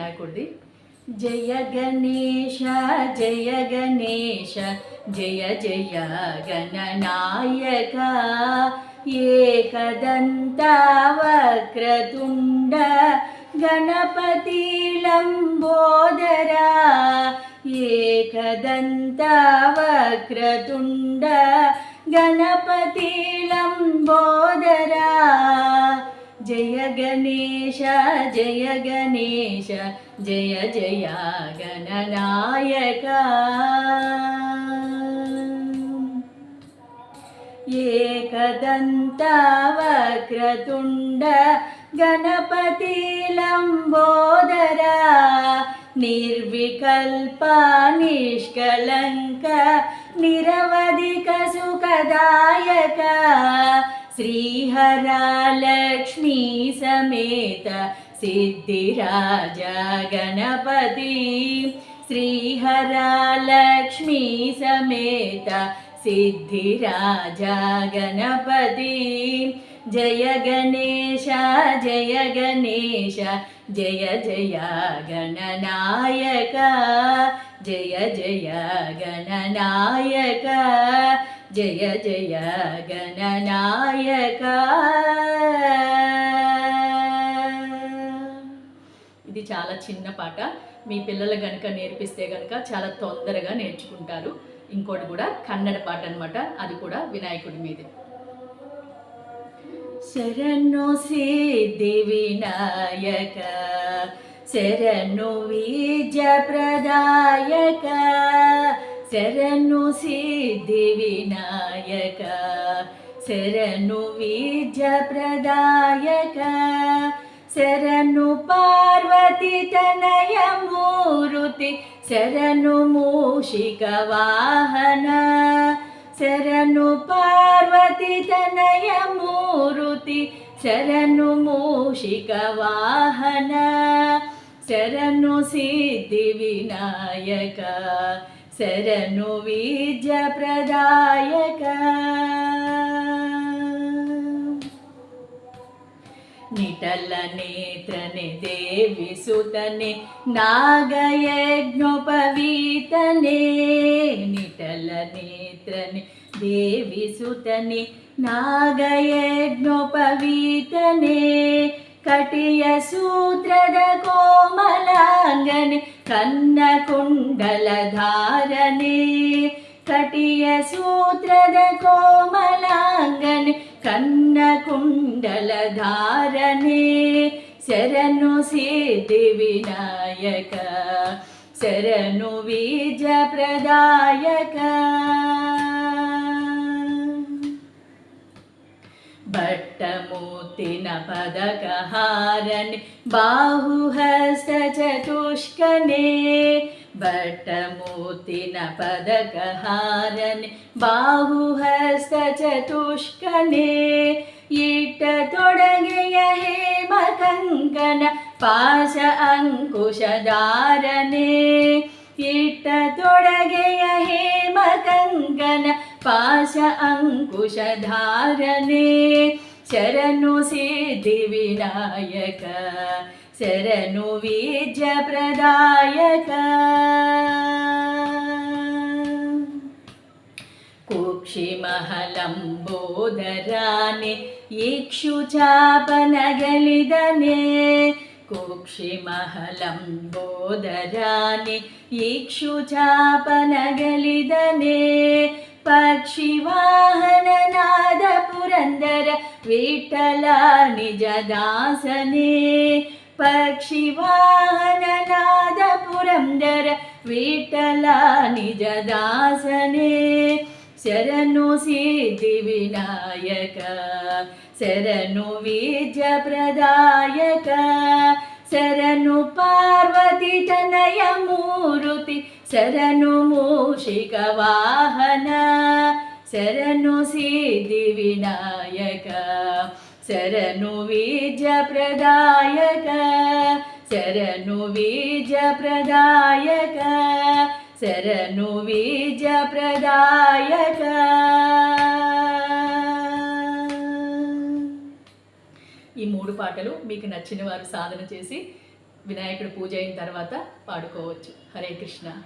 వినాయకుడిది. జయ గణేశ జయ గణేశ జయ జయ గణనాయక ఏకదంత వక్రతుండ గణపతి లంబోదరా ఏకదంత వక్రతుండ గణపతి లంబోదరా జయ గణేశ జయ గణేశ జయ జయ గణనాయక ఏకదంత వక్రతుండ గణపతి లంబోదరా నిర్వికల్ప నిష్కళంక నిరవధిక సుఖదాయక శ్రీహర లక్ష్మీ సమేత సిద్ధిరాజ గణపతి శ్రీహర లక్ష్మీ సమేత సిద్ధిరాజ గణపతి జయ గణేశ జయ గణేశ జయ జయ గణనాయక జయ జయ గణనాయక జయ జయ గణనాయక. ఇది చాలా చిన్న పాట. మీ పిల్లలు గనుక నేర్పిస్తే గనుక చాలా తొందరగా నేర్చుకుంటారు. ఇంకోటి కూడా కన్నడ పాట అన్నమాట, అది కూడా వినాయకుడి మీదే. శరణు సిద్ధి వినాయక శరణు విద్య ప్రదాయక శరణు సిద్ధి వినాయక శరణు విద్య ప్రదాయక శరణు పార్వతి తనయ మూర్తి శరణు మూషిక వాహన శరణు పార్వతి తనయ మూర్తి శరణు మూషిక వాహన శరణు సిద్ధి వినాయక శరణు విద్య ప్రదాయక నిటల నేత్రనే దేవి సుతనే నాగయజ్ఞోపవీతనే నిటల నేత్రనే దేవి సుతనే నాగయజ్ఞోపవీతనే కటియ సూత్ರದ ಕೋಮಲಾಂಗನೆ ಕನ್ನ ಕುಂಡಲಧಾರನೆ ಕಟಿಯ ಸೂತ್ರದ ಕೋಮಲಾಂಗನೆ ಕನ್ನ ಕುಂಡಲಧಾರನೆ ಶರಣು ಸಿದ್ಧಿ ವಿನಾಯಕ ಶರಣು ಬೀಜ ಪ್ರದಾಯಕ ಭಟ್ಟಮೂರ್ತಿನ ಪದಕಹಾರನೆ ಬಾಹುಹಸ್ತ ಚತುಷ್ಕನೆ ಭಟ್ಟಮೂರ್ತಿನ ಪದಕಹಾರನೆ ಬಾಹುಹಸ್ತ ಚತುಷ್ಕನೆ ಇಟ್ಟ ತೊಡಗೆಯ ಹೇಮ ಕಂಕಣ ಪಾಶ ಅಂಕುಶಧಾರನೆ ಇಟ್ಟ ತೊಡಗೆಯ ಹೇಮ ಕಂಕಣ ಪಾಶ ಅಂಕುಶಧಾರನೆ ಶರಣು ಸಿದ್ಧಿ ವಿನಾಯಕ ಶರಣು ವಿದ್ಯ ಪ್ರದಾಯಕ ಕುಕ್ಷಿಮಹಲಂಬೋದರಾನೆ ಇಕ್ಷುಚಾಪನಗಲಿದನೆ ಕುಕ್ಷಿಮಹಲಂಬೋದರಾನೆ ಇಕ್ಷುಚಾಪನಗಲಿದನೆ ಪಕ್ಷಿವಾಹನನಾದ ಪುರಂದರ ವಿಠಲ ನಿಜ ದಾಸನೆ ಪಕ್ಷಿವಾಹನನಾದ ಪುರಂದರ ವಿಠಲ ನಿಜ ದಾಸನೆ ಶರಣು ಸಿದ್ಧಿ ವಿನಾಯಕ ಶರಣು ವಿದ್ಯ ಪ್ರದಾಯಕ ಶರಣು ಪಾರ್ವತಿ ತನಯ ಮೂರ್ತಿ ಶರಣು ಮೂಷಿಕ ವಾಹನ ಶರಣು ಸಿದ್ಧಿ ವಿನಾಯಕ ಶರಣು ವಿದ್ಯ ಪ್ರದಾಯಕ ಶರಣು ವಿದ್ಯ ಪ್ರದಾಯಕ ಶರಣು ವಿದ್ಯ ಪ್ರದಾಯಕ. ఈ 3 పాటలు మీకు నచ్చిన వారు సాధన చేసి వినాయకుడి పూజ అయిన తర్వాత పాడుకోవచ్చు. హరే కృష్ణ.